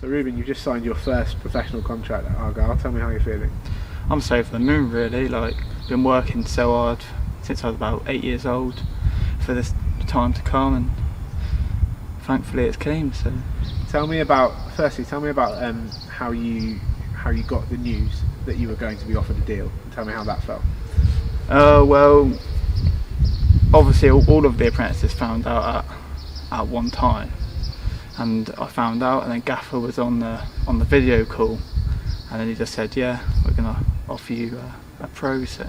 So Rubin, you've just signed your first professional contract at Argyle. Tell me how you're feeling. I'm so over the moon really, like been working so hard since I was about 8 years old for this time to come, and thankfully it's came. So tell me about how you got the news that you were going to be offered a deal. Tell me how that felt. Well, obviously all of the apprentices found out at one time, and I found out, and then Gaffer was on the video call, and then he just said, yeah, we're gonna offer you a pro. So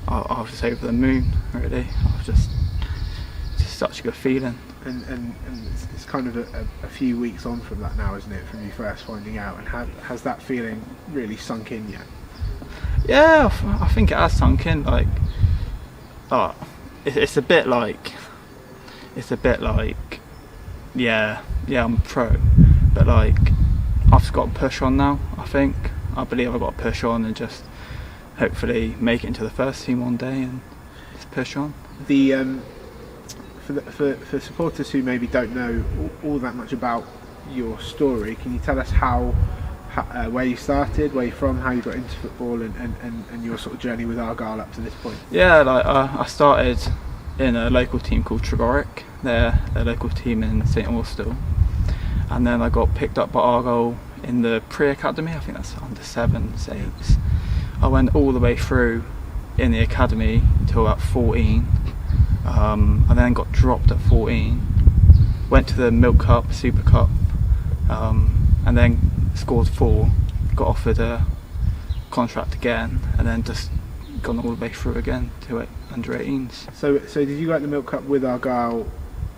I was just over the moon really. I was just such a good feeling. And it's kind of a few weeks on from that now, isn't it, from you first finding out, and has that feeling really sunk in yet? Yeah, I think it has sunk in. Like, it's a bit like, yeah, I'm a pro, but like I've just got to push on now. I believe I've got to push on and just hopefully make it into the first team one day and just push on. For supporters who maybe don't know all that much about your story, can you tell us where you started, where you're from, how you got into football, and your sort of journey with Argyle up to this point? Yeah, like I started in a local team called Tregarrick. They're a local team in St Austell, and then I got picked up by Argyle in the pre-academy. I think that's under 7s, 8s. I went all the way through in the academy till about 14. I then got dropped at 14, went to the Milk Cup, Super Cup, and then scored 4, got offered a contract again, and then just gone all the way through again to under 18s. So did you go at the Milk Cup with Argyle,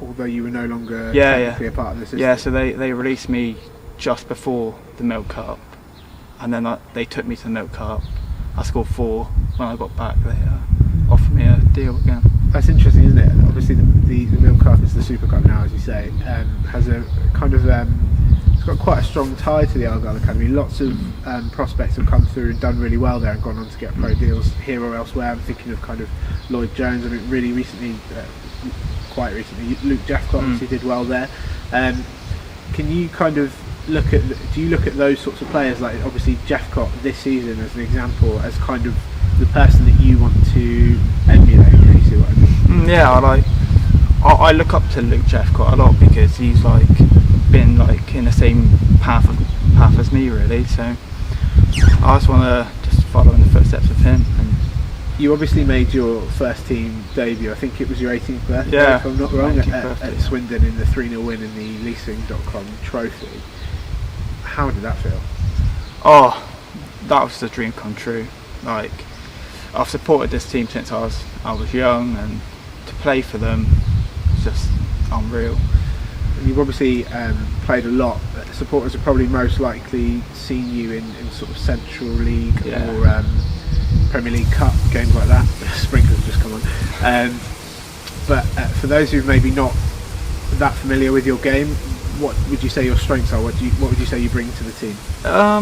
although you were no longer technically a part of the system? Yeah, so they released me just before the Milk Cup, and then they took me to the Milk Cup. I scored 4. When I got back, they offered me a deal again. That's interesting, isn't it? Obviously the Milk Cup is the Super Cup now, as you say. Has a kind of it's got quite a strong tie to the Argyle Academy. Lots of prospects have come through and done really well there and gone on to get pro deals here or elsewhere. I'm thinking of kind of Lloyd Jones. I mean, really recently, quite recently, Luke Jeffcott obviously did well there. Can you kind of do you look at those sorts of players, like obviously Jeffcott this season as an example, as kind of the person that you want to emulate? If you see what I mean? Yeah, I look up to Luke Jeffcott a lot because he's like been like in the same path as me really. So I just want to just follow in the footsteps of him. And you obviously made your first team debut. I think it was your 18th birthday, yeah, if I'm not wrong, at Swindon in the 3-0 win in the leasing.com trophy. How did that feel? Oh, that was the dream come true. Like, I've supported this team since I was young, and to play for them is just unreal. And you've obviously played a lot. Supporters have probably most likely seen you in sort of Central League or Premier League Cup games like that. Sprinklers just come on. But for those who've maybe not that familiar with your game, what would you say your strengths are? What would you say you bring to the team? I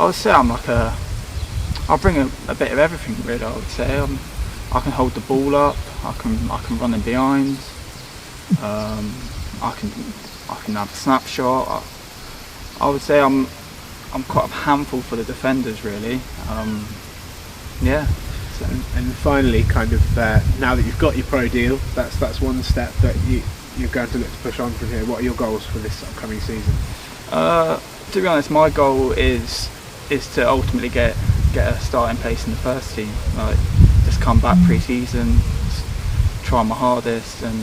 would say I'll bring a bit of everything really. I would say I can hold the ball up. I can run in behind. I can have a snapshot. I would say I'm quite a handful for the defenders really. Yeah. So. And finally, kind of now that you've got your pro deal, that's one step that you're going to look to push on from here. What are your goals for this upcoming season? To be honest, my goal is to ultimately get a starting place in the first team. Like, just come back pre-season, try my hardest, and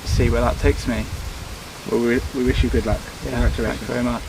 see where that takes me. Well, we wish you good luck. Yeah, thank you very much.